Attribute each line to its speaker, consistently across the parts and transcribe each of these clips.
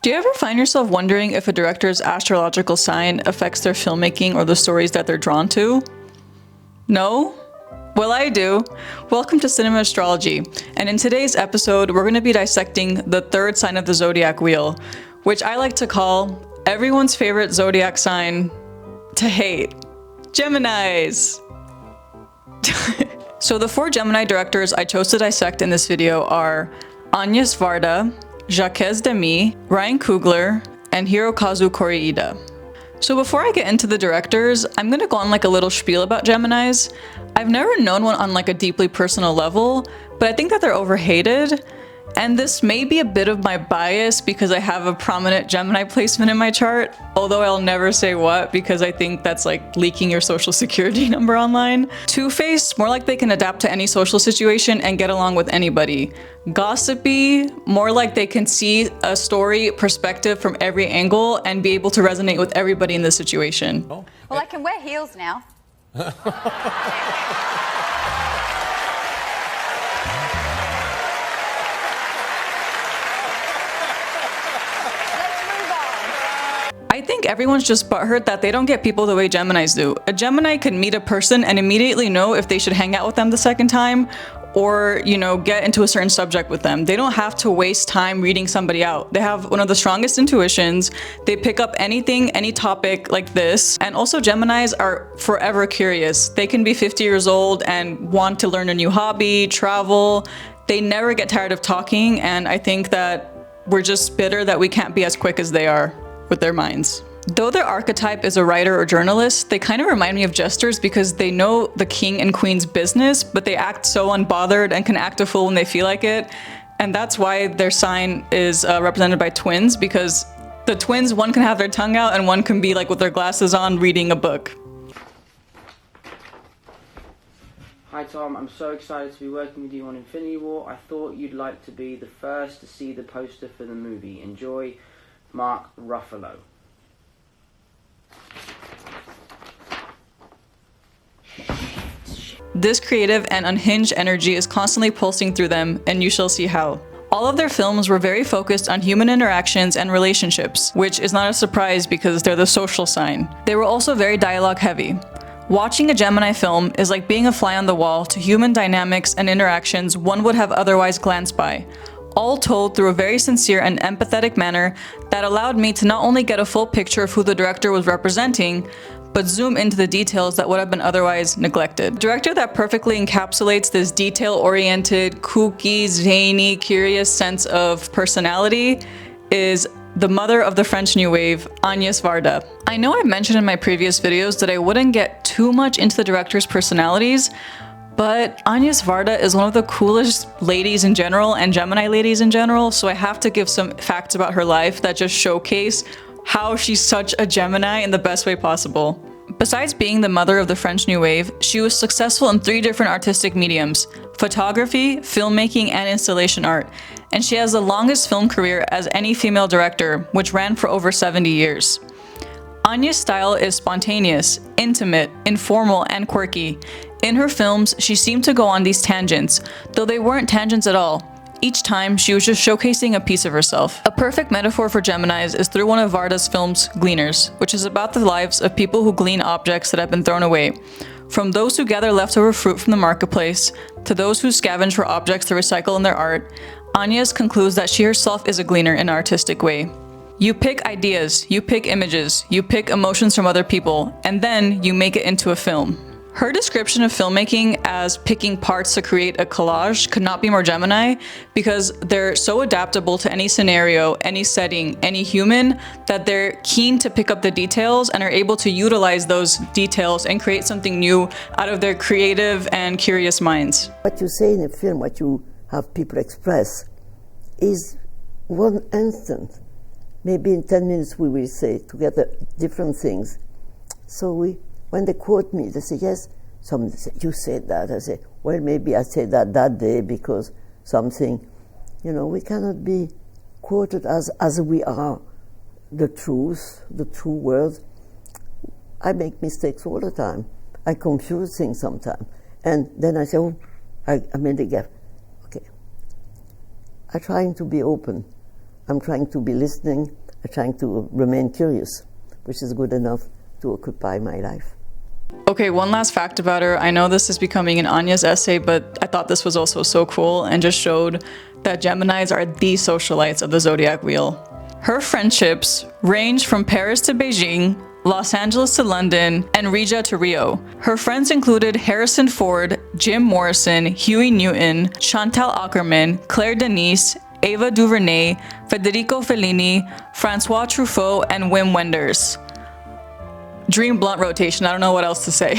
Speaker 1: Do you ever find yourself wondering if a director's astrological sign affects their filmmaking or the stories that they're drawn to? No? Well, I do. Welcome to Cinema Astrology, and in today's episode, we're going to be dissecting the third sign of the Zodiac wheel, which I like to call everyone's favorite Zodiac sign to hate. Geminis! So the 4 Gemini directors I chose to dissect in this video are Agnes Varda, Jacques Demy, Ryan Coogler, and Hirokazu Koreeda. So before I get into the directors, I'm gonna go on like a little spiel about Geminis. I've never known one on like a deeply personal level, but I think that they're overhated. And this may be a bit of my bias because I have a prominent Gemini placement in my chart, although I'll never say what because I think that's like leaking your social security number online. Two-faced, more like they can adapt to any social situation and get along with anybody. Gossipy, more like they can see a story perspective from every angle and be able to resonate with everybody in the situation.
Speaker 2: Oh. Well, I can wear heels now.
Speaker 1: I think everyone's just butthurt that they don't get people the way Geminis do. A Gemini can meet a person and immediately know if they should hang out with them the second time or, you know, get into a certain subject with them. They don't have to waste time reading somebody out. They have one of the strongest intuitions. They pick up anything, any topic like this. And also Geminis are forever curious. They can be 50 years old and want to learn a new hobby, travel. They never get tired of talking, and I think that we're just bitter that we can't be as quick as they are with their minds. Though their archetype is a writer or journalist, they kind of remind me of jesters because they know the king and queen's business, but they act so unbothered and can act a fool when they feel like it. And that's why their sign is represented by twins, because the twins, one can have their tongue out and one can be like with their glasses on reading a book.
Speaker 3: Hi Tom, I'm so excited to be working with you on Infinity War. I thought you'd like to be the first to see the poster for the movie. Enjoy, Mark Ruffalo.
Speaker 1: This creative and unhinged energy is constantly pulsing through them, and you shall see how. All of their films were very focused on human interactions and relationships, which is not a surprise because they're the social sign. They were also very dialogue heavy. Watching a Gemini film is like being a fly on the wall to human dynamics and interactions one would have otherwise glanced by, all told through a very sincere and empathetic manner that allowed me to not only get a full picture of who the director was representing, but zoom into the details that would have been otherwise neglected. A director that perfectly encapsulates this detail-oriented, kooky, zany, curious sense of personality is the mother of the French New Wave, Agnes Varda. I know I mentioned in my previous videos that I wouldn't get too much into the director's personalities, but Agnes Varda is one of the coolest ladies in general and Gemini ladies in general, so I have to give some facts about her life that just showcase how she's such a Gemini in the best way possible. Besides being the mother of the French New Wave, she was successful in 3 different artistic mediums: photography, filmmaking, and installation art. And she has the longest film career as any female director, which ran for over 70 years. Agnes' style is spontaneous, intimate, informal, and quirky. In her films, she seemed to go on these tangents, though they weren't tangents at all. Each time, she was just showcasing a piece of herself. A perfect metaphor for Geminis is through one of Varda's films, Gleaners, which is about the lives of people who glean objects that have been thrown away. From those who gather leftover fruit from the marketplace, to those who scavenge for objects to recycle in their art, Agnes concludes that she herself is a gleaner in an artistic way. You pick ideas, you pick images, you pick emotions from other people, and then you make it into a film. Her description of filmmaking as picking parts to create a collage could not be more Gemini, because they're so adaptable to any scenario, any setting, any human, that they're keen to pick up the details and are able to utilize those details and create something new out of their creative and curious minds.
Speaker 4: What you say in a film, what you have people express, is one instant. Maybe in 10 minutes we will say together different things. So when they quote me, they say, yes, some say, you said that. I say, well, maybe I said that day because something, you know, we cannot be quoted as we are the truth, the true words. I make mistakes all the time. I confuse things sometimes. And then I say, oh, I made a gap. Okay. I'm trying to be open I'm trying to be listening, I'm trying to remain curious, which is good enough to occupy my life.
Speaker 1: Okay, one last fact about her. I know this is becoming an Anya's essay, but I thought this was also so cool and just showed that Geminis are the socialites of the zodiac wheel. Her friendships range from Paris to Beijing, Los Angeles to London, and Riga to Rio. Her friends included Harrison Ford, Jim Morrison, Huey Newton, Chantal Akerman, Claire Denis, Ava DuVernay, Federico Fellini, Francois Truffaut, and Wim Wenders. Dream blunt rotation, I don't know what else to say.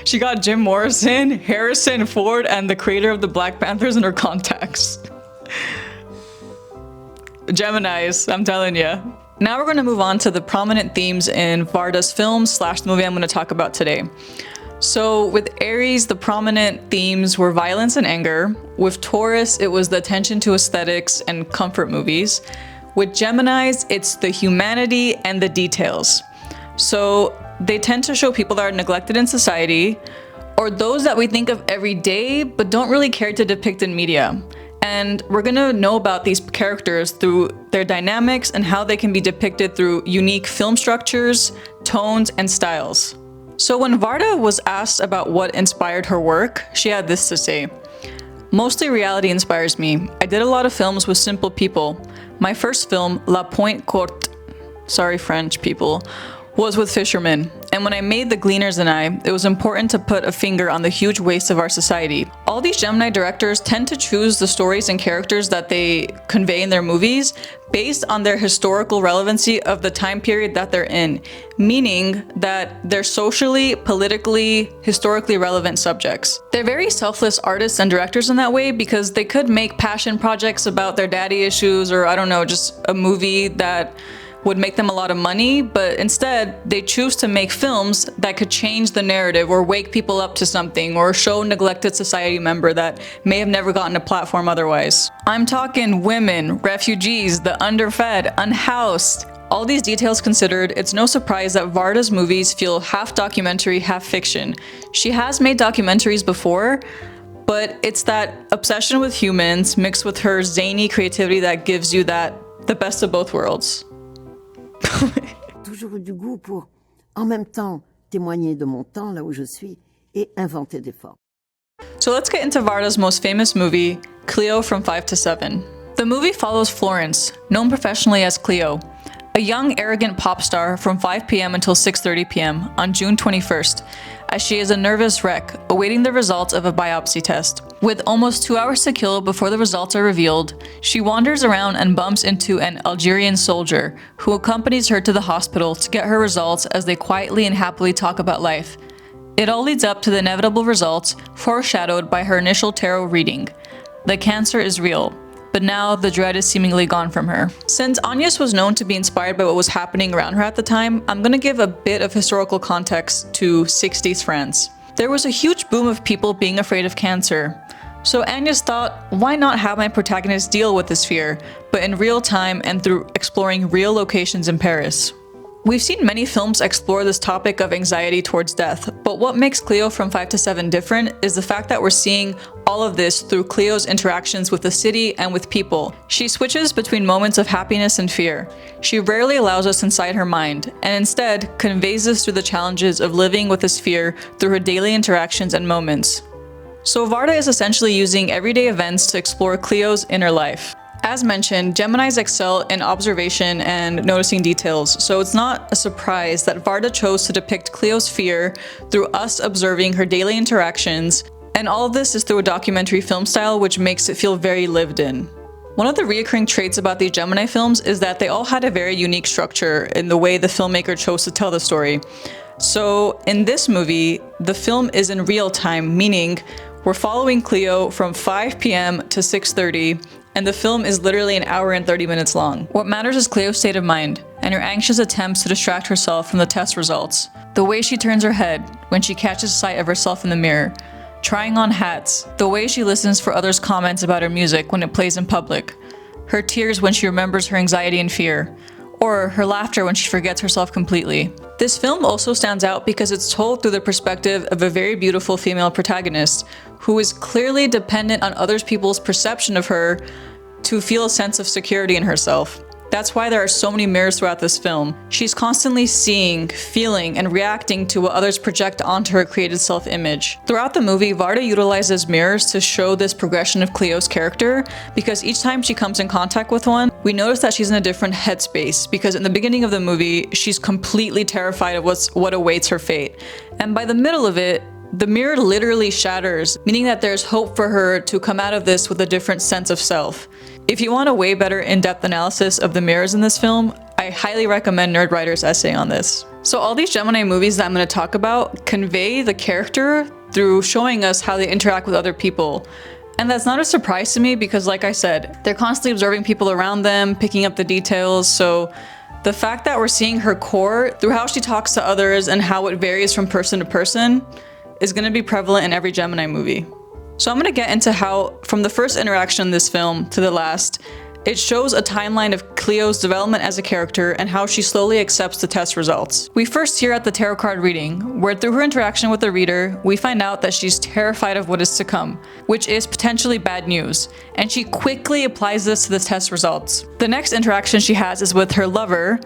Speaker 1: She got Jim Morrison, Harrison Ford, and the creator of the Black Panthers in her contacts. Geminis, I'm telling ya. Now we're going to move on to the prominent themes in Varda's film / the movie I'm going to talk about today. So with Aries, the prominent themes were violence and anger. With Taurus, it was the attention to aesthetics and comfort movies. With Geminis, it's the humanity and the details. So they tend to show people that are neglected in society, or those that we think of every day but don't really care to depict in media. And we're gonna know about these characters through their dynamics and how they can be depicted through unique film structures, tones, and styles. So when Varda was asked about what inspired her work, she had this to say: "Mostly reality inspires me. I did a lot of films with simple people. My first film, La Pointe Courte, sorry French people, was with fishermen. And when I made The Gleaners and I, it was important to put a finger on the huge waste of our society." All these Gemini directors tend to choose the stories and characters that they convey in their movies based on their historical relevancy of the time period that they're in, meaning that they're socially, politically, historically relevant subjects. They're very selfless artists and directors in that way because they could make passion projects about their daddy issues, or I don't know, just a movie that would make them a lot of money, but instead they choose to make films that could change the narrative or wake people up to something or show a neglected society member that may have never gotten a platform otherwise. I'm talking women, refugees, the underfed, unhoused. All these details considered, it's no surprise that Varda's movies feel half documentary, half fiction. She has made documentaries before, but it's that obsession with humans mixed with her zany creativity that gives you the best of both worlds.
Speaker 4: Toujours eu du goût pour, en même temps, témoigner de mon temps, là où je suis, et inventer des formes.
Speaker 1: So let's get into Varda's most famous movie, Cleo from 5 to 7. The movie follows Florence, known professionally as Cleo, a young, arrogant pop star from 5 p.m. until 6:30 p.m. on June 21st, as she is a nervous wreck, awaiting the results of a biopsy test. With almost 2 hours to kill before the results are revealed, she wanders around and bumps into an Algerian soldier, who accompanies her to the hospital to get her results as they quietly and happily talk about life. It all leads up to the inevitable results, foreshadowed by her initial tarot reading. The cancer is real, but now the dread is seemingly gone from her. Since Agnes was known to be inspired by what was happening around her at the time, I'm gonna give a bit of historical context to 60s France. There was a huge boom of people being afraid of cancer. So Agnes thought, why not have my protagonist deal with this fear, but in real time and through exploring real locations in Paris. We've seen many films explore this topic of anxiety towards death, but what makes Cleo from 5 to 7 different is the fact that we're seeing all of this through Cleo's interactions with the city and with people. She switches between moments of happiness and fear. She rarely allows us inside her mind, and instead conveys us through the challenges of living with this fear through her daily interactions and moments. So Varda is essentially using everyday events to explore Cleo's inner life. As mentioned, Geminis excel in observation and noticing details, so it's not a surprise that Varda chose to depict Cleo's fear through us observing her daily interactions, and all of this is through a documentary film style which makes it feel very lived in. One of the recurring traits about these Gemini films is that they all had a very unique structure in the way the filmmaker chose to tell the story. So in this movie, the film is in real time, meaning we're following Cleo from 5 p.m. to 6:30, and the film is literally an hour and 30 minutes long. What matters is Cleo's state of mind, and her anxious attempts to distract herself from the test results. The way she turns her head when she catches sight of herself in the mirror, trying on hats, the way she listens for others' comments about her music when it plays in public, her tears when she remembers her anxiety and fear, or her laughter when she forgets herself completely. This film also stands out because it's told through the perspective of a very beautiful female protagonist, who is clearly dependent on other people's perception of her to feel a sense of security in herself. That's why there are so many mirrors throughout this film. She's constantly seeing, feeling, and reacting to what others project onto her created self-image. Throughout the movie, Varda utilizes mirrors to show this progression of Cleo's character, because each time she comes in contact with one, we notice that she's in a different headspace, because in the beginning of the movie, she's completely terrified of what awaits her fate. And by the middle of it, the mirror literally shatters, meaning that there's hope for her to come out of this with a different sense of self. If you want a way better in-depth analysis of the mirrors in this film, I highly recommend Nerdwriter's essay on this. So all these Gemini movies that I'm going to talk about convey the character through showing us how they interact with other people. And that's not a surprise to me because, like I said, they're constantly observing people around them, picking up the details, so the fact that we're seeing her core through how she talks to others and how it varies from person to person is going to be prevalent in every Gemini movie. So I'm going to get into how, from the first interaction in this film to the last, it shows a timeline of Cleo's development as a character and how she slowly accepts the test results. We first hear at the tarot card reading, where through her interaction with the reader, we find out that she's terrified of what is to come, which is potentially bad news, and she quickly applies this to the test results. The next interaction she has is with her lover.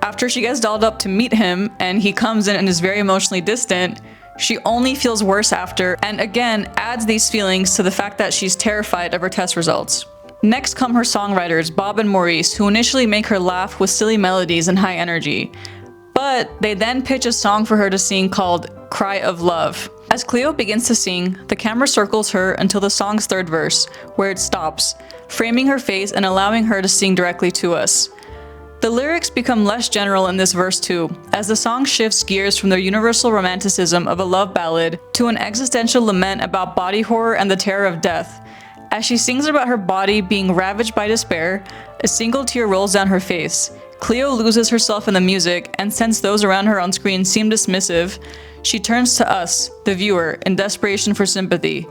Speaker 1: After she gets dolled up to meet him, and he comes in and is very emotionally distant, she only feels worse after, and again adds these feelings to the fact that she's terrified of her test results. Next come her songwriters, Bob and Maurice, who initially make her laugh with silly melodies and high energy. But they then pitch a song for her to sing called Cry of Love. As Cleo begins to sing, the camera circles her until the song's third verse, where it stops, framing her face and allowing her to sing directly to us. The lyrics become less general in this verse too, as the song shifts gears from their universal romanticism of a love ballad to an existential lament about body horror and the terror of death. As she sings about her body being ravaged by despair, a single tear rolls down her face. Cleo loses herself in the music, and since those around her on screen seem dismissive, she turns to us, the viewer, in desperation for sympathy.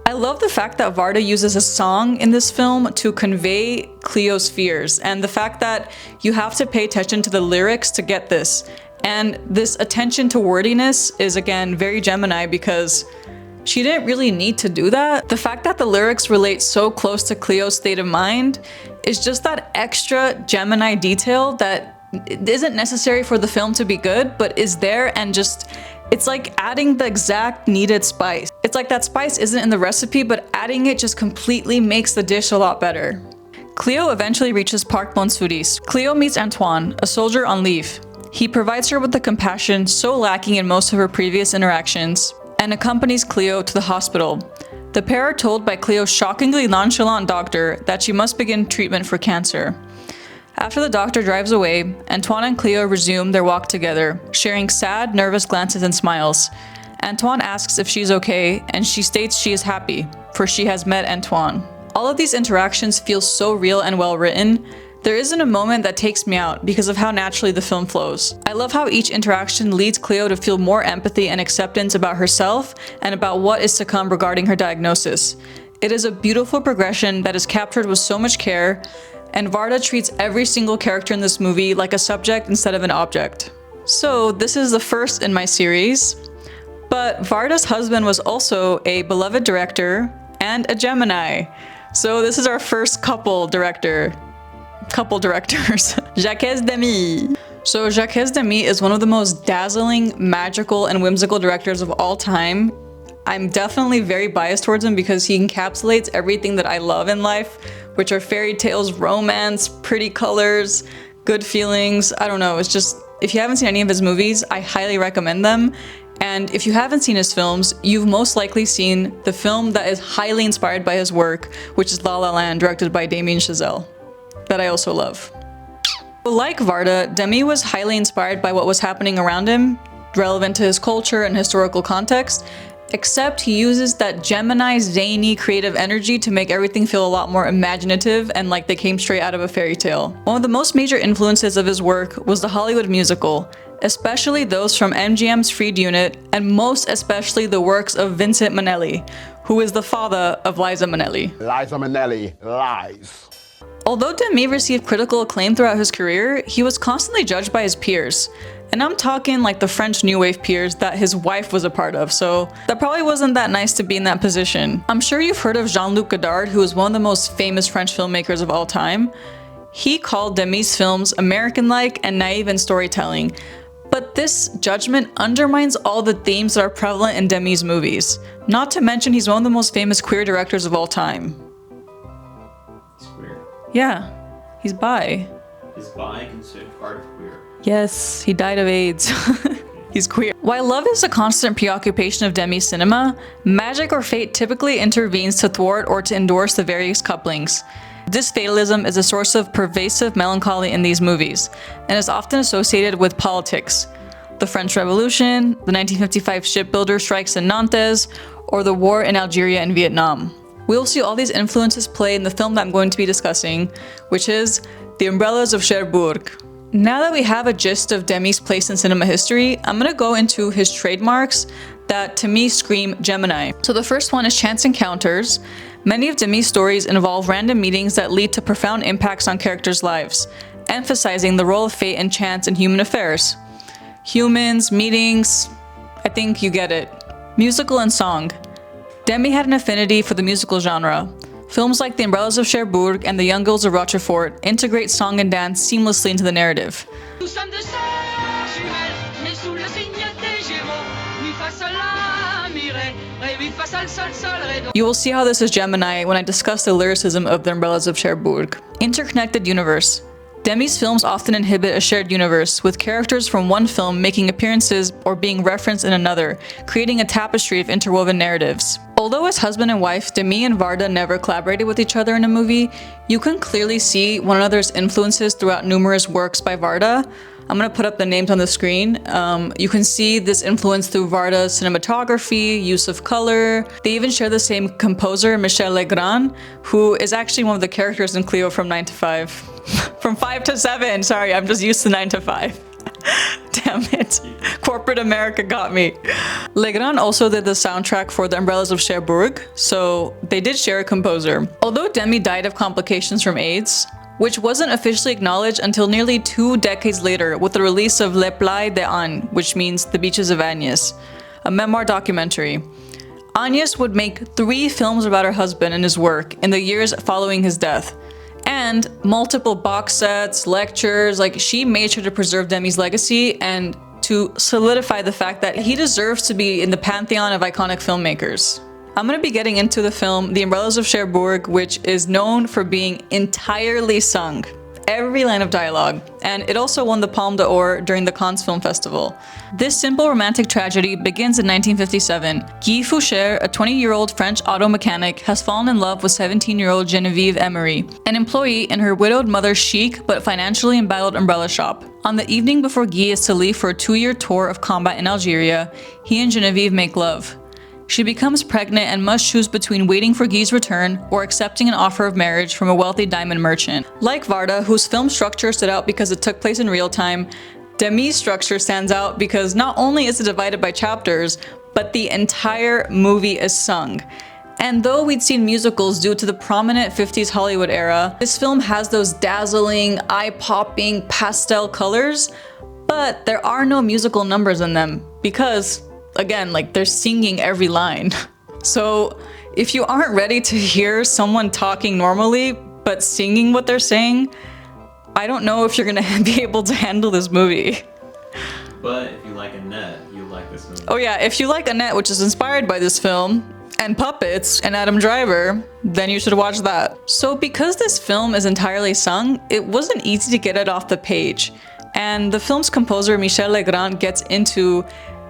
Speaker 1: I love the fact that Varda uses a song in this film to convey Cleo's fears, and the fact that you have to pay attention to the lyrics to get this. And this attention to wordiness is again very Gemini because she didn't really need to do that. The fact that the lyrics relate so close to Cleo's state of mind is just that extra Gemini detail that isn't necessary for the film to be good, but is there and just, it's like adding the exact needed spice. It's like that spice isn't in the recipe, but adding it just completely makes the dish a lot better. Cleo eventually reaches Parc Montsouris. Cleo meets Antoine, a soldier on leave. He provides her with the compassion so lacking in most of her previous interactions, and accompanies Cleo to the hospital. The pair are told by Cleo's shockingly nonchalant doctor that she must begin treatment for cancer. After the doctor drives away, Antoine and Cleo resume their walk together, sharing sad, nervous glances and smiles. Antoine asks if she's okay, and she states she is happy, for she has met Antoine. All of these interactions feel so real and well written. There isn't a moment that takes me out because of how naturally the film flows. I love how each interaction leads Cleo to feel more empathy and acceptance about herself and about what is to come regarding her diagnosis. It is a beautiful progression that is captured with so much care, and Varda treats every single character in this movie like a subject instead of an object. So this is the first in my series, but Varda's husband was also a beloved director and a Gemini. So this is our first couple directors. Jacques Demy. So Jacques Demy is one of the most dazzling, magical, and whimsical directors of all time. I'm definitely very biased towards him because he encapsulates everything that I love in life, which are fairy tales, romance, pretty colors, good feelings. I don't know, it's just, if you haven't seen any of his movies, I highly recommend them. And if you haven't seen his films, you've most likely seen the film that is highly inspired by his work, which is La La Land, directed by Damien Chazelle, that I also love. Like Varda, Demy was highly inspired by what was happening around him, relevant to his culture and historical context, except he uses that Gemini zany creative energy to make everything feel a lot more imaginative and like they came straight out of a fairy tale. One of the most major influences of his work was the Hollywood musical, especially those from MGM's Freed Unit, and most especially the works of Vincent Minnelli, who is the father of Liza Minnelli.
Speaker 5: Liza Minnelli lies.
Speaker 1: Although Demy received critical acclaim throughout his career, he was constantly judged by his peers. And I'm talking like the French New Wave peers that his wife was a part of, so that probably wasn't that nice to be in that position. I'm sure you've heard of Jean-Luc Godard, who is one of the most famous French filmmakers of all time. He called Demy's films American-like and naive in storytelling. But this judgment undermines all the themes that are prevalent in Demy's movies. Not to mention he's one of the most famous queer directors of all time.
Speaker 6: He's queer.
Speaker 1: Yeah, he's bi.
Speaker 6: Is bi considered part of queer?
Speaker 1: Yes, he died of AIDS. He's queer. While love is a constant preoccupation of Demy's cinema, magic or fate typically intervenes to thwart or to endorse the various couplings. This fatalism is a source of pervasive melancholy in these movies, and is often associated with politics. The French Revolution, the 1955 shipbuilder strikes in Nantes, or the war in Algeria and Vietnam. We will see all these influences play in the film that I'm going to be discussing, which is The Umbrellas of Cherbourg. Now that we have a gist of Demy's place in cinema history, I'm gonna go into his trademarks that to me scream Gemini. So the first one is chance encounters. Many of Demy's stories involve random meetings that lead to profound impacts on characters' lives, emphasizing the role of fate and chance in human affairs. Humans, meetings, I think you get it. Musical and song. Demy had an affinity for the musical genre. Films like The Umbrellas of Cherbourg and The Young Girls of Rochefort integrate song and dance seamlessly into the narrative. You will see how this is Gemini when I discuss the lyricism of The Umbrellas of Cherbourg. Interconnected universe. Demy's films often inhibit a shared universe, with characters from one film making appearances or being referenced in another, creating a tapestry of interwoven narratives. Although as husband and wife, Demy and Varda never collaborated with each other in a movie, you can clearly see one another's influences throughout numerous works by Varda. I'm gonna put up the names on the screen. You can see this influence through Varda's cinematography, use of color. They even share the same composer, Michel Legrand, who is actually one of the characters in Cleo from 9 to 5. From 5 to 7, sorry, I'm just used to 9 to 5. Damn it. Corporate America got me. Legrand also did the soundtrack for The Umbrellas of Cherbourg, so they did share a composer. Although Demy died of complications from AIDS, which wasn't officially acknowledged until nearly 2 decades later with the release of Les Plages d'Agnes, which means The Beaches of Agnes, a memoir documentary. Agnes would make 3 films about her husband and his work in the years following his death. And multiple box sets, lectures, like she made sure to preserve Demy's legacy and to solidify the fact that he deserves to be in the pantheon of iconic filmmakers. I'm gonna be getting into the film The Umbrellas of Cherbourg, which is known for being entirely sung. Every line of dialogue, and it also won the Palme d'Or during the Cannes Film Festival. This simple romantic tragedy begins in 1957. Guy Foucher, a 20-year-old French auto mechanic, has fallen in love with 17-year-old Geneviève Emery, an employee in her widowed mother's chic but financially embattled umbrella shop. On the evening before Guy is to leave for a 2-year tour of combat in Algeria, he and Geneviève make love. She becomes pregnant and must choose between waiting for Guy's return or accepting an offer of marriage from a wealthy diamond merchant. Like Varda, whose film structure stood out because it took place in real time, Demy's structure stands out because not only is it divided by chapters, but the entire movie is sung. And though we'd seen musicals due to the prominent 50s Hollywood era, this film has those dazzling, eye-popping pastel colors, but there are no musical numbers in them because again, like they're singing every line. So if you aren't ready to hear someone talking normally, but singing what they're saying, I don't know if you're gonna be able to handle this movie.
Speaker 6: But if you like Annette, you like this movie.
Speaker 1: Oh yeah, if you like Annette, which is inspired by this film, and puppets, and Adam Driver, then you should watch that. So because this film is entirely sung, it wasn't easy to get it off the page. And the film's composer, Michel Legrand, gets into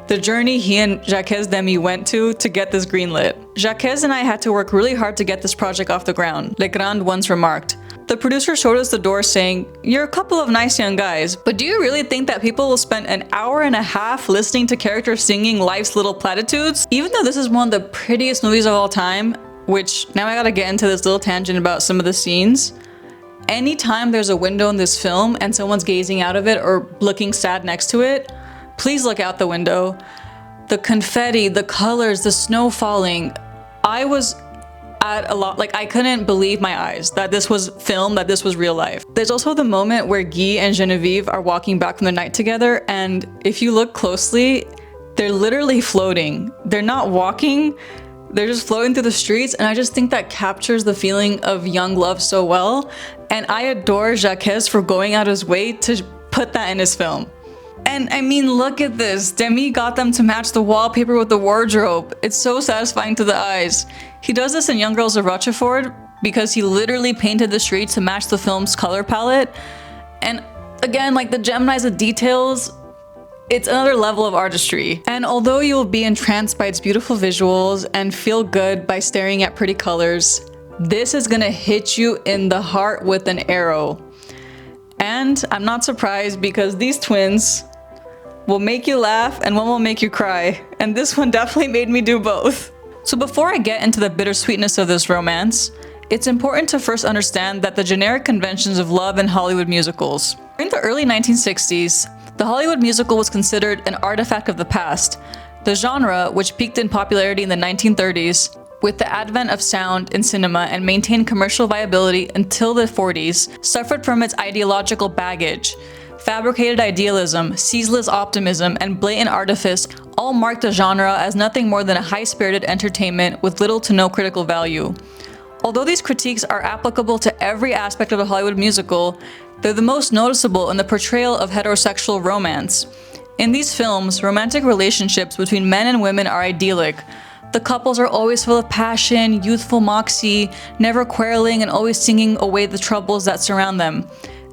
Speaker 1: the journey he and Jacques Demy went to get this greenlit. Jacques and I had to work really hard to get this project off the ground, Legrand once remarked. The producer showed us the door saying, "You're a couple of nice young guys, but do you really think that people will spend an hour and a half listening to characters singing life's little platitudes?" Even though this is one of the prettiest movies of all time, which now I gotta get into this little tangent about some of the scenes, anytime there's a window in this film and someone's gazing out of it or looking sad next to it, please look out the window. The confetti, the colors, the snow falling. I was at a lot, like I couldn't believe my eyes that this was film, that this was real life. There's also the moment where Guy and Genevieve are walking back from the night together, and if you look closely, they're literally floating. They're not walking, they're just floating through the streets, and I just think that captures the feeling of young love so well, and I adore Jacques for going out his way to put that in his film. And I mean, look at this. Demy got them to match the wallpaper with the wardrobe. It's so satisfying to the eyes. He does this in Young Girls of Rochefort because he literally painted the streets to match the film's color palette. And again, like the Geminis, the details, it's another level of artistry. And although you'll be entranced by its beautiful visuals and feel good by staring at pretty colors, this is gonna hit you in the heart with an arrow. And I'm not surprised because these twins will make you laugh and one will make you cry. And this one definitely made me do both. So before I get into the bittersweetness of this romance, it's important to first understand that the generic conventions of love in Hollywood musicals. During the early 1960s, the Hollywood musical was considered an artifact of the past. The genre, which peaked in popularity in the 1930s, with the advent of sound in cinema and maintained commercial viability until the 40s, suffered from its ideological baggage. Fabricated idealism, ceaseless optimism, and blatant artifice all marked the genre as nothing more than a high-spirited entertainment with little to no critical value. Although these critiques are applicable to every aspect of a Hollywood musical, they're the most noticeable in the portrayal of heterosexual romance. In these films, romantic relationships between men and women are idyllic. The couples are always full of passion, youthful moxie, never quarreling and always singing away the troubles that surround them.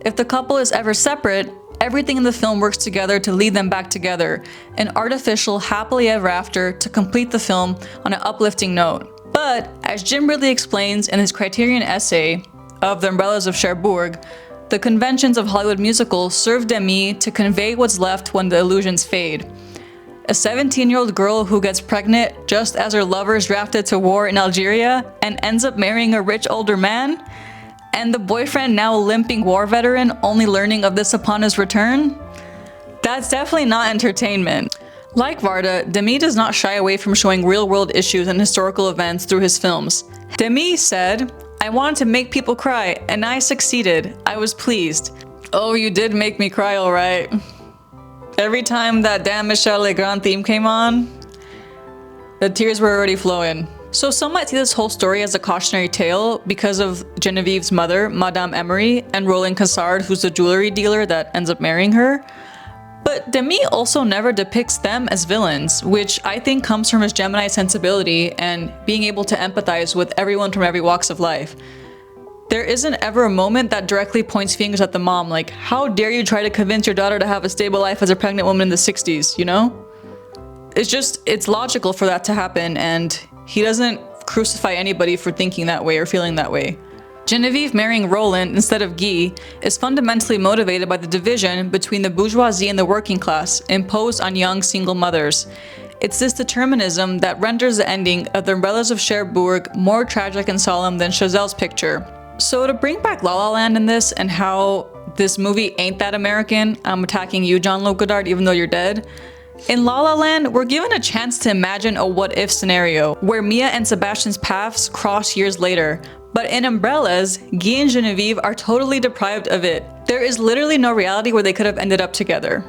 Speaker 1: If the couple is ever separate, everything in the film works together to lead them back together, an artificial happily ever after to complete the film on an uplifting note. But, as Jim Ridley explains in his Criterion essay of The Umbrellas of Cherbourg, the conventions of Hollywood musicals serve Demy to convey what's left when the illusions fade. A 17-year-old girl who gets pregnant just as her lover is drafted to war in Algeria and ends up marrying a rich older man? And the boyfriend, now a limping war veteran, only learning of this upon his return? That's definitely not entertainment. Like Varda, Demy does not shy away from showing real-world issues and historical events through his films. Demy said, "I wanted to make people cry, and I succeeded. I was pleased." Oh, you did make me cry, alright. Every time that damn Michel Legrand theme came on, the tears were already flowing. So some might see this whole story as a cautionary tale because of Genevieve's mother, Madame Emery, and Roland Cassard, who's the jewelry dealer that ends up marrying her. But Demy also never depicts them as villains, which I think comes from his Gemini sensibility and being able to empathize with everyone from every walks of life. There isn't ever a moment that directly points fingers at the mom, like, how dare you try to convince your daughter to have a stable life as a pregnant woman in the 60s, you know? It's logical for that to happen, and he doesn't crucify anybody for thinking that way or feeling that way. Genevieve marrying Roland instead of Guy is fundamentally motivated by the division between the bourgeoisie and the working class imposed on young single mothers. It's this determinism that renders the ending of The Umbrellas of Cherbourg more tragic and solemn than Chazelle's picture. So to bring back La La Land in this and how this movie ain't that American, I'm attacking you, John-Luc Godard, even though you're dead. In La La Land, we're given a chance to imagine a what-if scenario where Mia and Sebastian's paths cross years later. But in Umbrellas, Guy and Genevieve are totally deprived of it. There is literally no reality where they could have ended up together.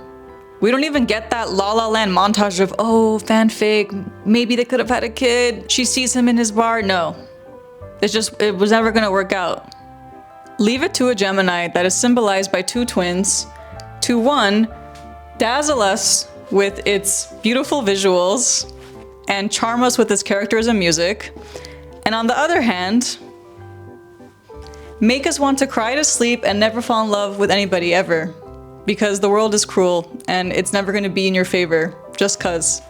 Speaker 1: We don't even get that La La Land montage of, oh, fanfic, maybe they could have had a kid, she sees him in his bar. No. It was never gonna work out. Leave it to a Gemini that is symbolized by two twins to one, dazzle us with its beautiful visuals and charm us with its characters and music, and on the other hand, make us want to cry to sleep and never fall in love with anybody ever, because the world is cruel and it's never gonna be in your favor, just cuz.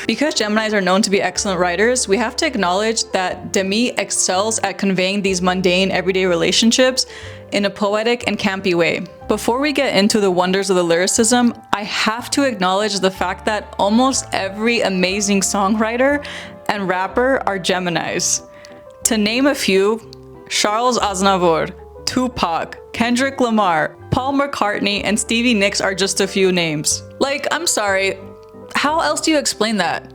Speaker 1: Because Geminis are known to be excellent writers, we have to acknowledge that Demy excels at conveying these mundane, everyday relationships in a poetic and campy way. Before we get into the wonders of the lyricism, I have to acknowledge the fact that almost every amazing songwriter and rapper are Geminis. To name a few, Charles Aznavour, Tupac, Kendrick Lamar, Paul McCartney, and Stevie Nicks are just a few names. Like, I'm sorry, how else do you explain that?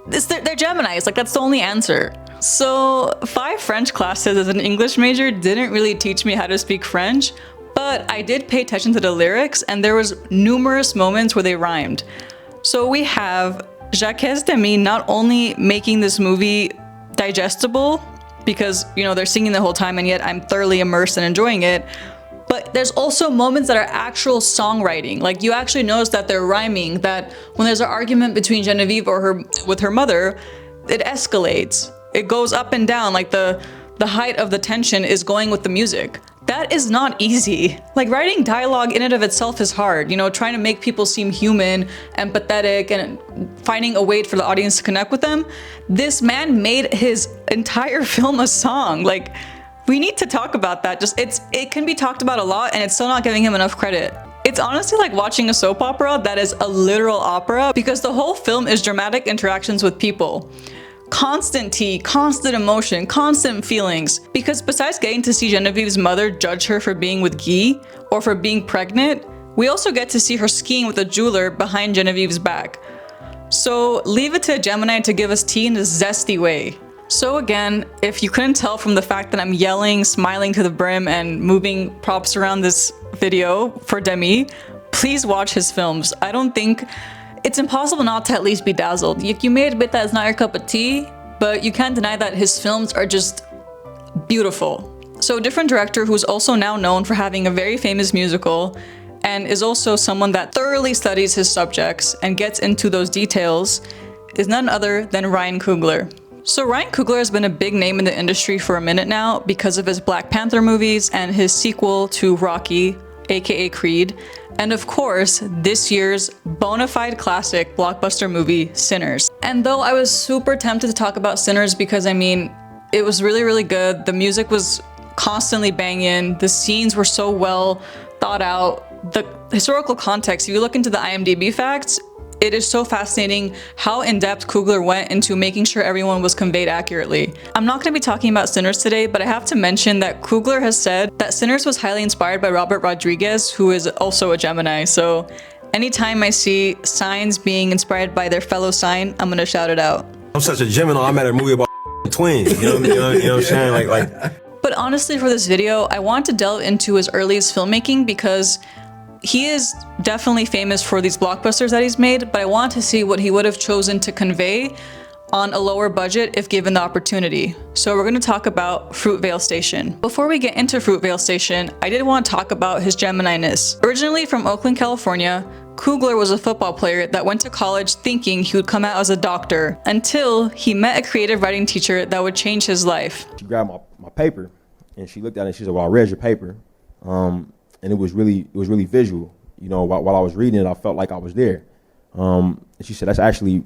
Speaker 1: They're Geminis, like that's the only answer. So 5 French classes as an English major didn't really teach me how to speak French, but I did pay attention to the lyrics and there was numerous moments where they rhymed. So we have Jacques Demy not only making this movie digestible, because, you know, they're singing the whole time and yet I'm thoroughly immersed and enjoying it, but there's also moments that are actual songwriting. Like you actually notice that they're rhyming, that when there's an argument between Genevieve with her mother, it escalates. It goes up and down, like the height of the tension is going with the music. That is not easy. Like writing dialogue in and of itself is hard, you know, trying to make people seem human, empathetic, and finding a way for the audience to connect with them. This man made his entire film a song. Like, we need to talk about that. It can be talked about a lot and it's still not giving him enough credit. It's honestly like watching a soap opera that is a literal opera, because the whole film is dramatic interactions with people. Constant tea, constant emotion, constant feelings. Because besides getting to see Genevieve's mother judge her for being with Guy or for being pregnant, we also get to see her skiing with a jeweler behind Genevieve's back. So leave it to a Gemini to give us tea in a zesty way. So again, if you couldn't tell from the fact that I'm yelling, smiling to the brim, and moving props around this video for Demy, please watch his films. I don't think it's impossible not to at least be dazzled. You may admit that it's not your cup of tea, but you can't deny that his films are just beautiful. So a different director who's also now known for having a very famous musical and is also someone that thoroughly studies his subjects and gets into those details is none other than Ryan Coogler. So Ryan Coogler has been a big name in the industry for a minute now because of his Black Panther movies and his sequel to Rocky, aka Creed, and of course, this year's bona fide classic blockbuster movie, Sinners. And though I was super tempted to talk about Sinners because, I mean, it was really, really good. The music was constantly banging. The scenes were so well thought out. The historical context, if you look into the IMDb facts, it is so fascinating how in-depth Coogler went into making sure everyone was conveyed accurately. I'm not going to be talking about Sinners today, but I have to mention that Coogler has said that Sinners was highly inspired by Robert Rodriguez, who is also a Gemini. So anytime I see signs being inspired by their fellow sign, I'm going to shout it out.
Speaker 7: I'm such a Gemini, I'm at a movie about twins, you know what I'm saying? Like.
Speaker 1: But honestly, for this video, I want to delve into his earliest filmmaking because he is definitely famous for these blockbusters that he's made, but I want to see what he would have chosen to convey on a lower budget if given the opportunity. So we're going to talk about Fruitvale Station. Before we get into Fruitvale Station, I did want to talk about his Gemini-ness. Originally from Oakland, California, Coogler was a football player that went to college thinking he would come out as a doctor until he met a creative writing teacher that would change his life.
Speaker 7: She grabbed my paper and she looked at it and she said, well, I read your paper. And it was really visual. You know, while I was reading it, I felt like I was there. And she said, that's actually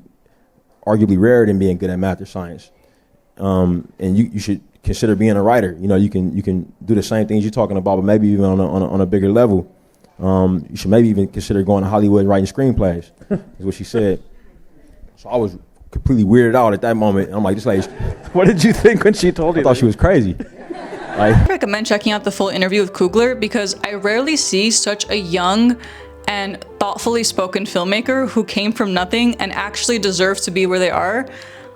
Speaker 7: arguably rarer than being good at math or science. And you should consider being a writer. You know, you can do the same things you're talking about, but maybe even on a bigger level. You should maybe even consider going to Hollywood and writing screenplays, is what she said. So I was completely weirded out at that moment. I'm like, this lady.
Speaker 8: What did you think when she told you?
Speaker 7: I thought she was crazy.
Speaker 1: I recommend checking out the full interview with Coogler because I rarely see such a young and thoughtfully spoken filmmaker who came from nothing and actually deserves to be where they are.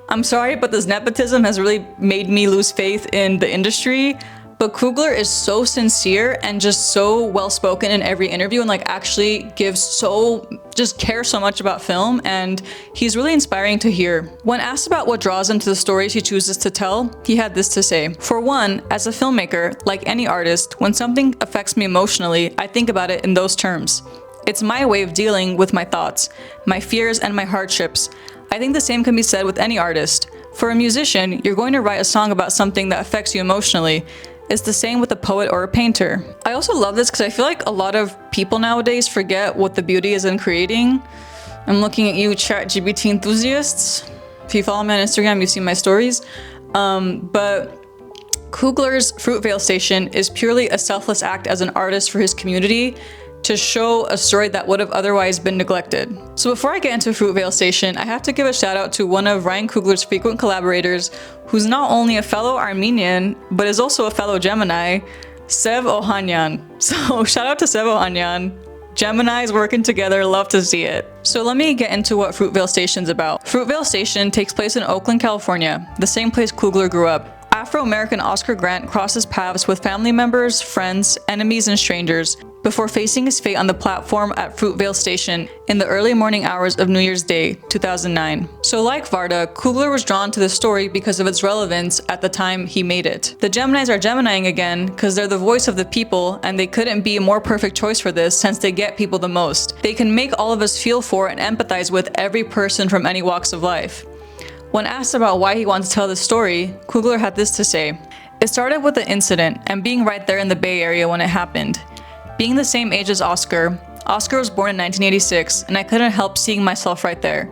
Speaker 1: I'm sorry, but this nepotism has really made me lose faith in the industry. But Coogler is so sincere and just so well spoken in every interview and like actually just cares so much about film, and he's really inspiring to hear. When asked about what draws him to the stories he chooses to tell, he had this to say. For one, as a filmmaker, like any artist, when something affects me emotionally, I think about it in those terms. It's my way of dealing with my thoughts, my fears, and my hardships. I think the same can be said with any artist. For a musician, you're going to write a song about something that affects you emotionally. It's the same with a poet or a painter. I also love this because I feel like a lot of people nowadays forget what the beauty is in creating. I'm looking at you, ChatGPT enthusiasts. If you follow me on Instagram, you've seen my stories. But Coogler's Fruitvale Station is purely a selfless act as an artist for his community to show a story that would have otherwise been neglected. So before I get into Fruitvale Station, I have to give a shout out to one of Ryan Coogler's frequent collaborators, who's not only a fellow Armenian, but is also a fellow Gemini, Sev Ohanyan. So shout out to Sev Ohanyan. Geminis working together, love to see it. So let me get into what Fruitvale Station's about. Fruitvale Station takes place in Oakland, California, the same place Coogler grew up. Afro-American Oscar Grant crosses paths with family members, friends, enemies, and strangers before facing his fate on the platform at Fruitvale Station in the early morning hours of New Year's Day, 2009. So like Varda, Coogler was drawn to the story because of its relevance at the time he made it. The Geminis are Gemining again because they're the voice of the people, and they couldn't be a more perfect choice for this since they get people the most. They can make all of us feel for and empathize with every person from any walks of life. When asked about why he wanted to tell this story, Coogler had this to say. It started with an incident and being right there in the Bay Area when it happened. Being the same age as Oscar was born in 1986, and I couldn't help seeing myself right there.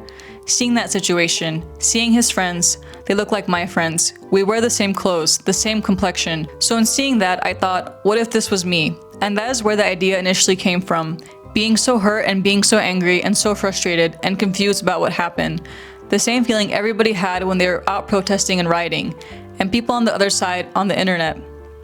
Speaker 1: Seeing that situation, seeing his friends, they look like my friends. We wear the same clothes, the same complexion. So in seeing that, I thought, what if this was me? And that is where the idea initially came from. Being so hurt and being so angry and so frustrated and confused about what happened. The same feeling everybody had when they were out protesting and rioting, and people on the other side on the internet.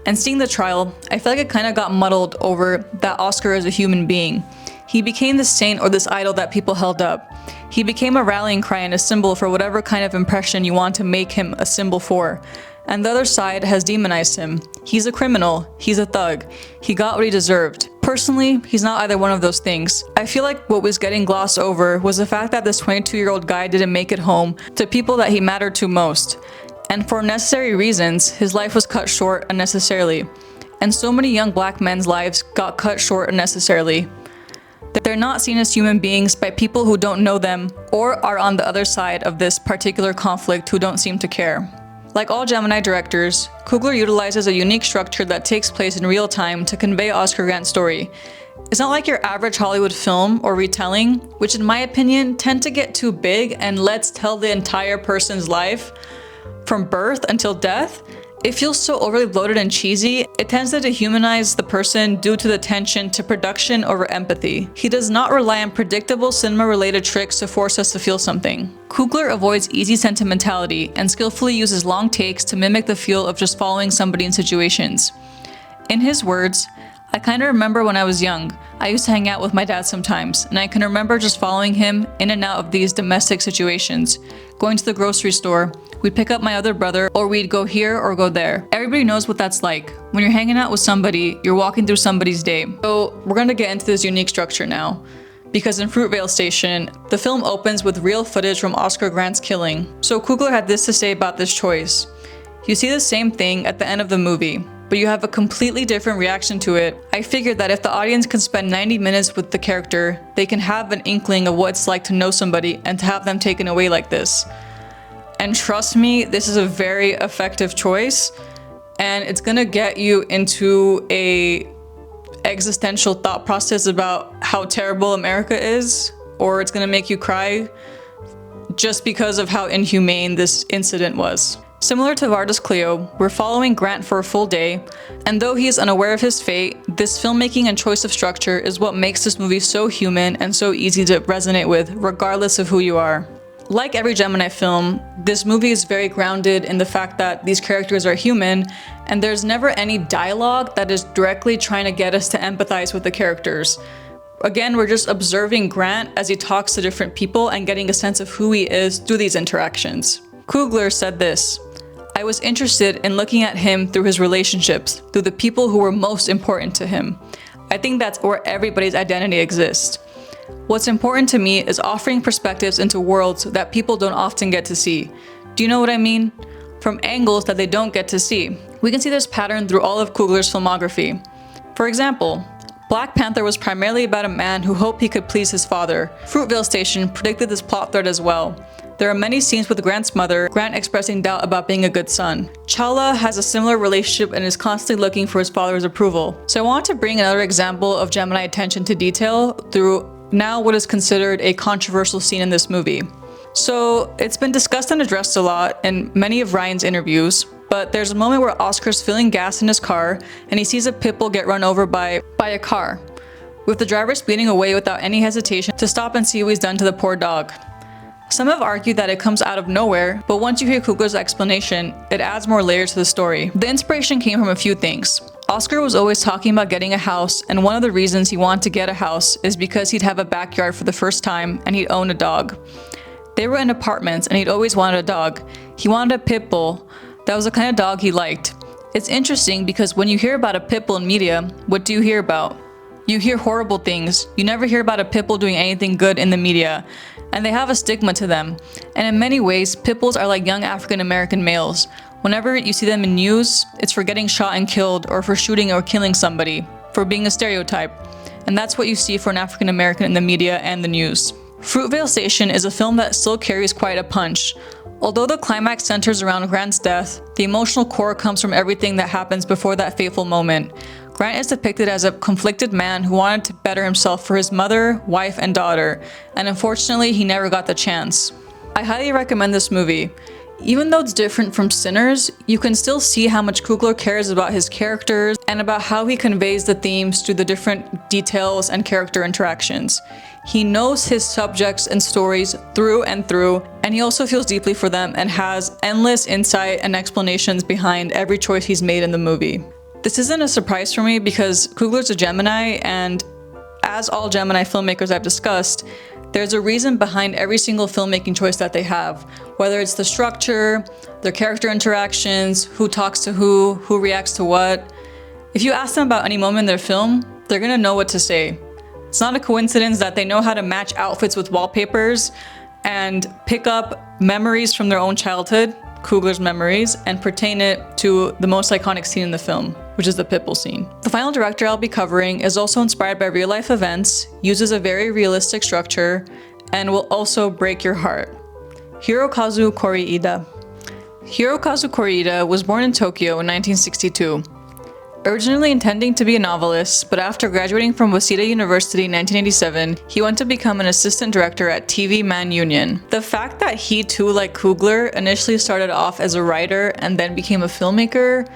Speaker 1: And seeing the trial, I feel like it kind of got muddled over that Oscar is a human being. He became this saint or this idol that people held up. He became a rallying cry and a symbol for whatever kind of impression you want to make him a symbol for. And the other side has demonized him. He's a criminal, he's a thug, he got what he deserved. Personally, he's not either one of those things. I feel like what was getting glossed over was the fact that this 22-year-old guy didn't make it home to people that he mattered to most. And for unnecessary reasons, his life was cut short unnecessarily. And so many young black men's lives got cut short unnecessarily. They're not seen as human beings by people who don't know them or are on the other side of this particular conflict who don't seem to care. Like all Gemini directors, Coogler utilizes a unique structure that takes place in real time to convey Oscar Grant's story. It's not like your average Hollywood film or retelling, which in my opinion tend to get too big and let's tell the entire person's life from birth until death. It feels so overly bloated and cheesy. It tends to dehumanize the person due to the attention to production over empathy. He does not rely on predictable cinema-related tricks to force us to feel something. Coogler avoids easy sentimentality and skillfully uses long takes to mimic the feel of just following somebody in situations. In his words, I kind of remember when I was young, I used to hang out with my dad sometimes, and I can remember just following him in and out of these domestic situations. Going to the grocery store, we'd pick up my other brother, or we'd go here or go there. Everybody knows what that's like. When you're hanging out with somebody, you're walking through somebody's day. So we're gonna get into this unique structure now. Because in Fruitvale Station, the film opens with real footage from Oscar Grant's killing. So Coogler had this to say about this choice. You see the same thing at the end of the movie, but you have a completely different reaction to it. I figured that if the audience can spend 90 minutes with the character, they can have an inkling of what it's like to know somebody and to have them taken away like this. And trust me, this is a very effective choice, and it's gonna get you into a existential thought process about how terrible America is, or it's gonna make you cry just because of how inhumane this incident was. Similar to Varda's Cleo, we're following Grant for a full day, and though he is unaware of his fate, this filmmaking and choice of structure is what makes this movie so human and so easy to resonate with, regardless of who you are. Like every Gemini film, this movie is very grounded in the fact that these characters are human, and there's never any dialogue that is directly trying to get us to empathize with the characters. Again, we're just observing Grant as he talks to different people and getting a sense of who he is through these interactions. Coogler said this, I was interested in looking at him through his relationships, through the people who were most important to him. I think that's where everybody's identity exists. What's important to me is offering perspectives into worlds that people don't often get to see. Do you know what I mean? From angles that they don't get to see. We can see this pattern through all of Coogler's filmography. For example, Black Panther was primarily about a man who hoped he could please his father. Fruitvale Station predicted this plot thread as well. There are many scenes with Grant's mother, Grant expressing doubt about being a good son. Chala has a similar relationship and is constantly looking for his father's approval. So I want to bring another example of Gemini attention to detail through now what is considered a controversial scene in this movie. So it's been discussed and addressed a lot in many of Ryan's interviews, but there's a moment where Oscar's filling gas in his car and he sees a pit bull get run over by a car, with the driver speeding away without any hesitation to stop and see what he's done to the poor dog. Some have argued that it comes out of nowhere, but once you hear Coogler's explanation, it adds more layers to the story. The inspiration came from a few things. Oscar was always talking about getting a house, and one of the reasons he wanted to get a house is because he'd have a backyard for the first time and he'd own a dog. They were in apartments and he'd always wanted a dog. He wanted a pit bull. That was the kind of dog he liked. It's interesting because when you hear about a pit bull in media, what do you hear about? You hear horrible things. You never hear about a pit bull doing anything good in the media. And they have a stigma to them. And in many ways, pit bulls are like young African American males. Whenever you see them in news, it's for getting shot and killed, or for shooting or killing somebody, for being a stereotype. And that's what you see for an African American in the media and the news. Fruitvale Station is a film that still carries quite a punch. Although the climax centers around Grant's death, the emotional core comes from everything that happens before that fateful moment. Grant is depicted as a conflicted man who wanted to better himself for his mother, wife, and daughter, and unfortunately he never got the chance. I highly recommend this movie. Even though it's different from Sinners, you can still see how much Coogler cares about his characters and about how he conveys the themes through the different details and character interactions. He knows his subjects and stories through and through, and he also feels deeply for them and has endless insight and explanations behind every choice he's made in the movie. This isn't a surprise for me because Coogler's a Gemini, and as all Gemini filmmakers I've discussed, there's a reason behind every single filmmaking choice that they have, whether it's the structure, their character interactions, who talks to who reacts to what. If you ask them about any moment in their film, they're gonna know what to say. It's not a coincidence that they know how to match outfits with wallpapers and pick up memories from their own childhood, Coogler's memories, and pertain it to the most iconic scene in the film, which is the pitbull scene. The final director I'll be covering is also inspired by real-life events, uses a very realistic structure, and will also break your heart. Hirokazu Koreeda. Hirokazu Koreeda was born in Tokyo in 1962. Originally intending to be a novelist, but after graduating from Waseda University in 1987, he went to become an assistant director at TV Man Union. The fact that he too, like Coogler, initially started off as a writer and then became a filmmaker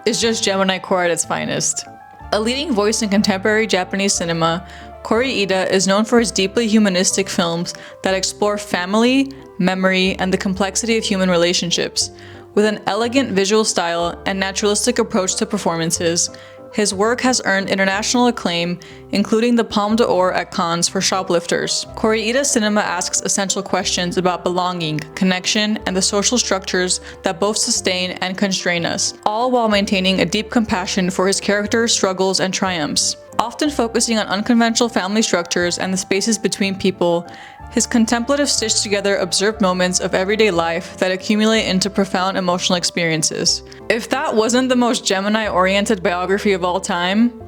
Speaker 1: is just Gemini core at its finest. A leading voice in contemporary Japanese cinema, Koreeda is known for his deeply humanistic films that explore family, memory, and the complexity of human relationships. With an elegant visual style and naturalistic approach to performances, his work has earned international acclaim, including the Palme d'Or at Cannes for Shoplifters. Koreeda's cinema asks essential questions about belonging, connection, and the social structures that both sustain and constrain us, all while maintaining a deep compassion for his characters' struggles and triumphs. Often focusing on unconventional family structures and the spaces between people, his contemplative stitched together observed moments of everyday life that accumulate into profound emotional experiences. If that wasn't the most Gemini-oriented biography of all time,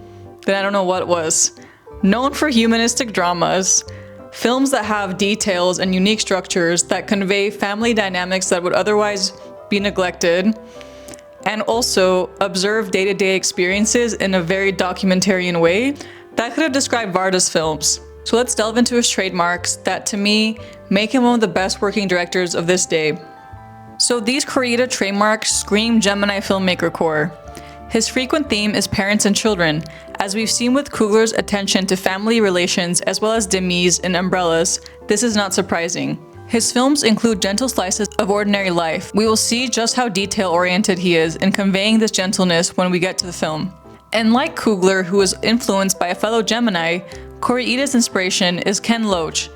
Speaker 1: then I don't know what was. Known for humanistic dramas, films that have details and unique structures that convey family dynamics that would otherwise be neglected, and also observe day-to-day experiences in a very documentarian way, that could have described Varda's films. So let's delve into his trademarks that, to me, make him one of the best working directors of this day. So these Koreeda trademarks scream Gemini filmmaker core. His frequent theme is parents and children, as we've seen with Coogler's attention to family relations as well as Demy's in Umbrellas. This is not surprising. His films include gentle slices of ordinary life. We will see just how detail-oriented he is in conveying this gentleness when we get to the film. And like Coogler, who was influenced by a fellow Gemini, Koreeda's inspiration is Ken Loach.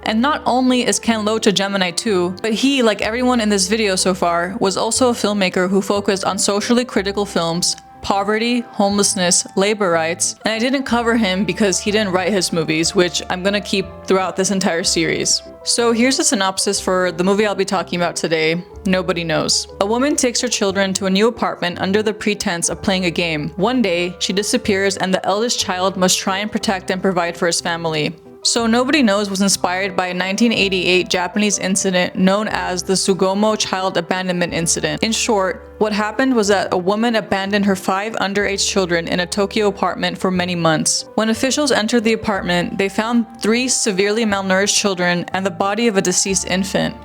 Speaker 1: And not only is Ken Loach a Gemini too, but he, like everyone in this video so far, was also a filmmaker who focused on socially critical films, poverty, homelessness, labor rights, and I didn't cover him because he didn't write his movies, which I'm gonna keep throughout this entire series. So here's a synopsis for the movie I'll be talking about today, Nobody Knows. A woman takes her children to a new apartment under the pretense of playing a game. One day, she disappears and the eldest child must try and protect and provide for his family. So Nobody Knows was inspired by a 1988 Japanese incident known as the Tsugomo Child Abandonment Incident. In short, what happened was that a woman abandoned her 5 underage children in a Tokyo apartment for many months. When officials entered the apartment, they found 3 severely malnourished children and the body of a deceased infant.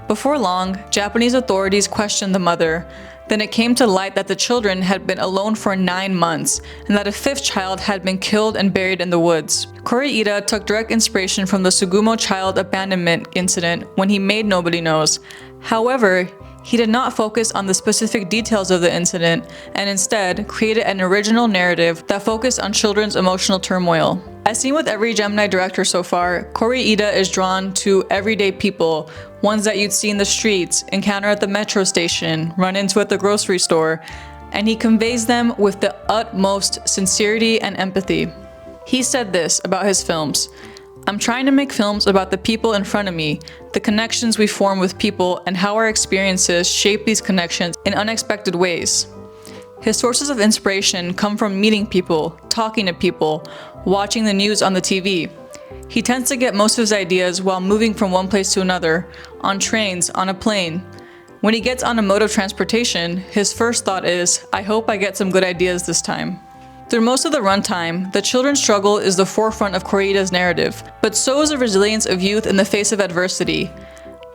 Speaker 1: Before long, Japanese authorities questioned the mother. Then it came to light that the children had been alone for 9 months, and that a 5th child had been killed and buried in the woods. Koreeda took direct inspiration from the Tsugomo Child Abandonment Incident when he made Nobody Knows. However, He did not focus on the specific details of the incident and instead created an original narrative that focused on children's emotional turmoil. As seen with every Gemini director so far, Koreeda is drawn to everyday people, ones that you'd see in the streets, encounter at the metro station, run into at the grocery store, and he conveys them with the utmost sincerity and empathy. He said this about his films: "I'm trying to make films about the people in front of me, the connections we form with people, and how our experiences shape these connections in unexpected ways." His sources of inspiration come from meeting people, talking to people, watching the news on the TV. He tends to get most of his ideas while moving from one place to another, on trains, on a plane. When he gets on a mode of transportation, his first thought is, "I hope I get some good ideas this time." Through most of the runtime, the children's struggle is the forefront of Koreeda's narrative, but so is the resilience of youth in the face of adversity.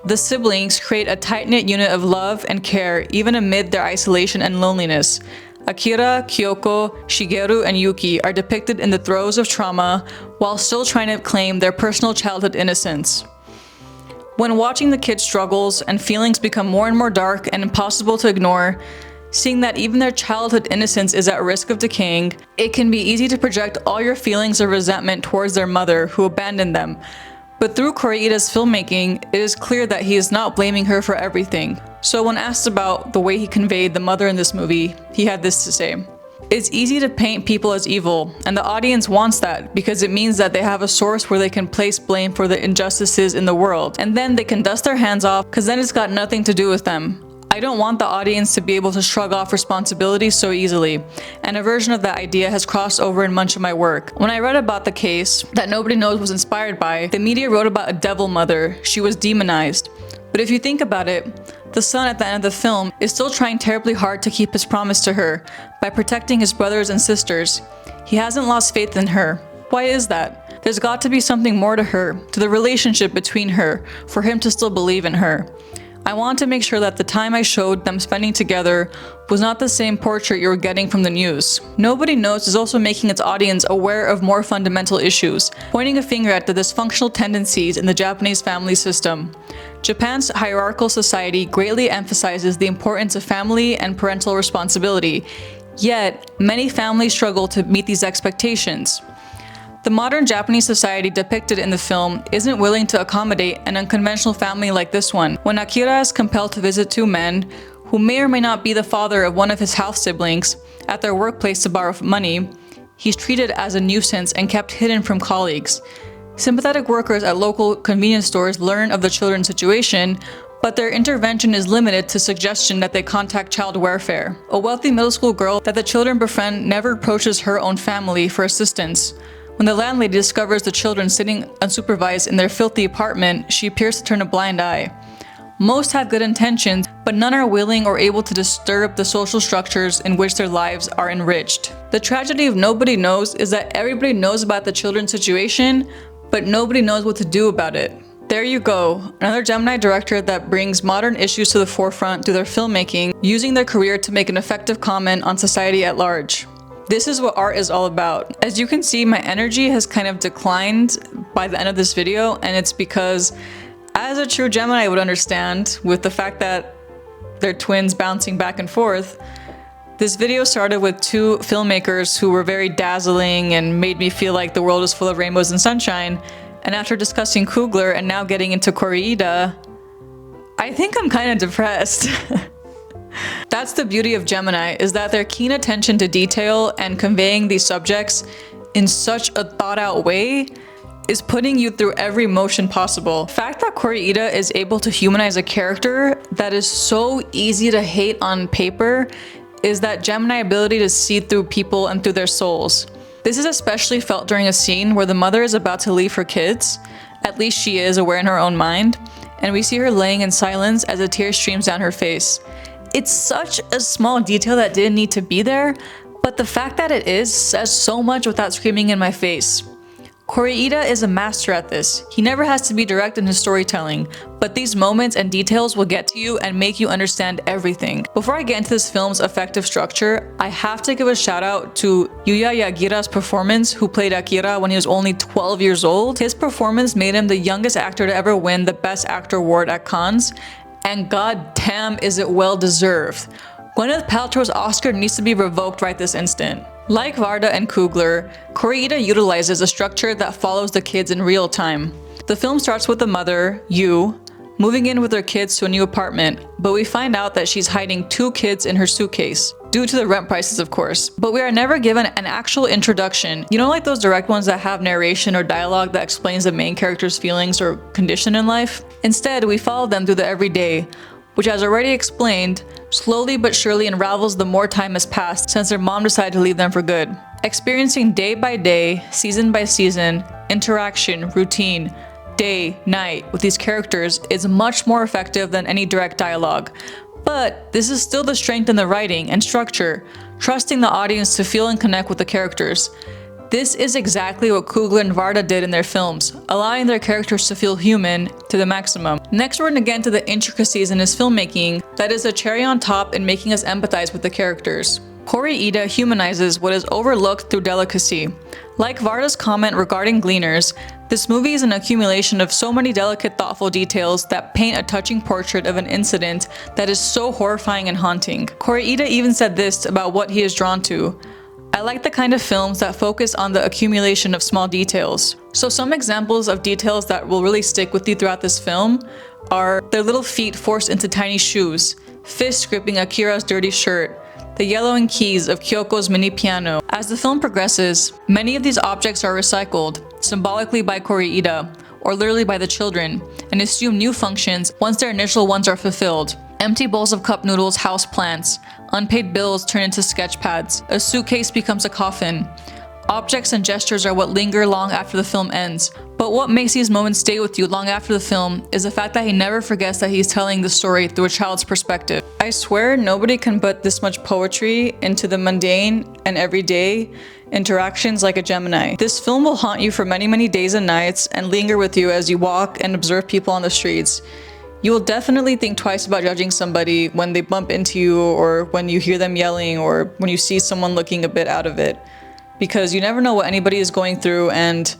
Speaker 1: The siblings create a tight-knit unit of love and care even amid their isolation and loneliness. Akira, Kyoko, Shigeru, and Yuki are depicted in the throes of trauma while still trying to claim their personal childhood innocence. When watching the kids' struggles and feelings become more and more dark and impossible to ignore, seeing that even their childhood innocence is at risk of decaying, it can be easy to project all your feelings of resentment towards their mother who abandoned them. But through Koreeda's filmmaking, it is clear that he is not blaming her for everything. So when asked about the way he conveyed the mother in this movie, he had this to say: "It's easy to paint people as evil, and the audience wants that because it means that they have a source where they can place blame for the injustices in the world, and then they can dust their hands off because then it's got nothing to do with them. I don't want the audience to be able to shrug off responsibility so easily, and a version of that idea has crossed over in much of my work. When I read about the case that nobody knows was inspired by, the media wrote about a devil mother. She was demonized. But if you think about it, the son at the end of the film is still trying terribly hard to keep his promise to her by protecting his brothers and sisters. He hasn't lost faith in her. Why is that? There's got to be something more to her, to the relationship between her, for him to still believe in her. I want to make sure that the time I showed them spending together was not the same portrait you were getting from the news. Nobody Knows is also making its audience aware of more fundamental issues, pointing a finger at the dysfunctional tendencies in the Japanese family system. Japan's hierarchical society greatly emphasizes the importance of family and parental responsibility, yet many families struggle to meet these expectations. The modern Japanese society depicted in the film isn't willing to accommodate an unconventional family like this one. When Akira is compelled to visit two men, who may or may not be the father of one of his half-siblings, at their workplace to borrow money, he's treated as a nuisance and kept hidden from colleagues. Sympathetic workers at local convenience stores learn of the children's situation, but their intervention is limited to suggestion that they contact child welfare. A wealthy middle school girl that the children befriend never approaches her own family for assistance. When the landlady discovers the children sitting unsupervised in their filthy apartment, she appears to turn a blind eye. Most have good intentions, but none are willing or able to disturb the social structures in which their lives are enriched. The tragedy of Nobody Knows is that everybody knows about the children's situation, but nobody knows what to do about it. There you go, another Gemini director that brings modern issues to the forefront through their filmmaking, using their career to make an effective comment on society at large. This is what art is all about. As you can see, my energy has kind of declined by the end of this video, and it's because, as a true Gemini would understand, with the fact that they're twins bouncing back and forth, this video started with two filmmakers who were very dazzling and made me feel like the world is full of rainbows and sunshine, and after discussing Coogler and now getting into Koreeda, I think I'm kind of depressed. That's the beauty of Gemini, is that their keen attention to detail and conveying these subjects in such a thought-out way is putting you through every emotion possible. The fact that Koreeda is able to humanize a character that is so easy to hate on paper is that Gemini ability to see through people and through their souls. This is especially felt during a scene where the mother is about to leave her kids, at least she is aware in her own mind, and we see her laying in silence as a tear streams down her face. It's such a small detail that didn't need to be there, but the fact that it is says so much without screaming in my face. Koreeda is a master at this. He never has to be direct in his storytelling, but these moments and details will get to you and make you understand everything. Before I get into this film's effective structure, I have to give a shout out to Yuya Yagira's performance, who played Akira when he was only 12 years old. His performance made him the youngest actor to ever win the Best Actor award at Cannes, And goddamn is it well deserved. Gwyneth Paltrow's Oscar needs to be revoked right this instant. Like Varda and Coogler, Koreeda utilizes a structure that follows the kids in real time. The film starts with the mother, Yu, moving in with her kids to a new apartment, but we find out that she's hiding 2 kids in her suitcase, due to the rent prices of course. But we are never given an actual introduction, you know, like those direct ones that have narration or dialogue that explains the main character's feelings or condition in life. Instead, we follow them through the everyday, which as already explained, slowly but surely unravels the more time has passed since their mom decided to leave them for good. Experiencing day by day, season by season, interaction, routine, day, night with these characters is much more effective than any direct dialogue. But this is still the strength in the writing and structure, trusting the audience to feel and connect with the characters. This is exactly what Coogler and Varda did in their films, allowing their characters to feel human to the maximum. Next, we're gonna get into the intricacies in his filmmaking that is a cherry on top in making us empathize with the characters. Koreeda humanizes what is overlooked through delicacy. Like Varda's comment regarding Gleaners, this movie is an accumulation of so many delicate, thoughtful details that paint a touching portrait of an incident that is so horrifying and haunting. Koreeda even said this about what he is drawn to. I like the kind of films that focus on the accumulation of small details. So some examples of details that will really stick with you throughout this film are their little feet forced into tiny shoes, fists gripping Akira's dirty shirt, the yellowing keys of Kyoko's mini piano. As the film progresses, many of these objects are recycled, symbolically by Koreeda, or literally by the children, and assume new functions once their initial ones are fulfilled. Empty bowls of cup noodles house plants, unpaid bills turn into sketch pads, a suitcase becomes a coffin. Objects and gestures are what linger long after the film ends, but what makes these moments stay with you long after the film is the fact that he never forgets that he's telling the story through a child's perspective. I swear nobody can put this much poetry into the mundane and everyday interactions like a Gemini. This film will haunt you for many, many days and nights and linger with you as you walk and observe people on the streets. You will definitely think twice about judging somebody when they bump into you, or when you hear them yelling, or when you see someone looking a bit out of it. Because you never know what anybody is going through, and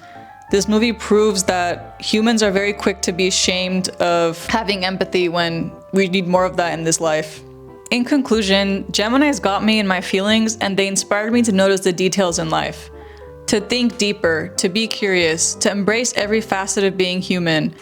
Speaker 1: this movie proves that humans are very quick to be ashamed of having empathy when we need more of that in this life. In conclusion, Gemini's got me in my feelings, and they inspired me to notice the details in life. To think deeper, to be curious, to embrace every facet of being human.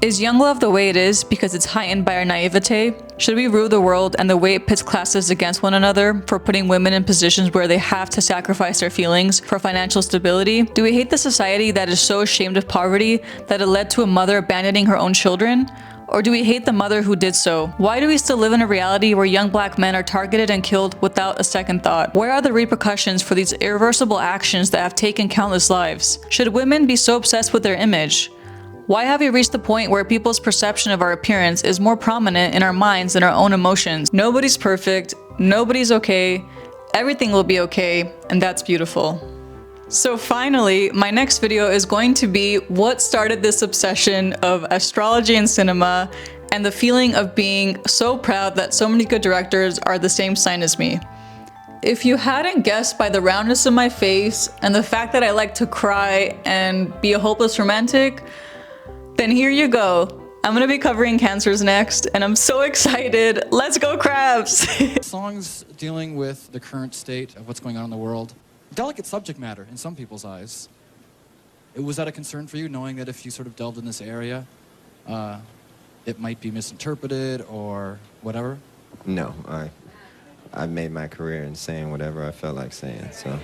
Speaker 1: Is young love the way it is because it's heightened by our naivete? Should we rule the world and the way it pits classes against one another for putting women in positions where they have to sacrifice their feelings for financial stability? Do we hate the society that is so ashamed of poverty that it led to a mother abandoning her own children? Or do we hate the mother who did so? Why do we still live in a reality where young black men are targeted and killed without a second thought? Where are the repercussions for these irreversible actions that have taken countless lives? Should women be so obsessed with their image? Why have we reached the point where people's perception of our appearance is more prominent in our minds than our own emotions? Nobody's perfect, nobody's okay, everything will be okay, and that's beautiful. So finally, my next video is going to be what started this obsession of astrology and cinema, and the feeling of being so proud that so many good directors are the same sign as me. If you hadn't guessed by the roundness of my face and the fact that I like to cry and be a hopeless romantic, then here you go. I'm gonna be covering cancers next, and I'm so excited. Let's go crabs!
Speaker 9: Songs dealing with the current state of what's going on in the world. Delicate subject matter in some people's eyes. Was that a concern for you, knowing that if you sort of delved in this area, it might be misinterpreted or whatever?
Speaker 10: No, I made my career in saying whatever I felt like saying, so.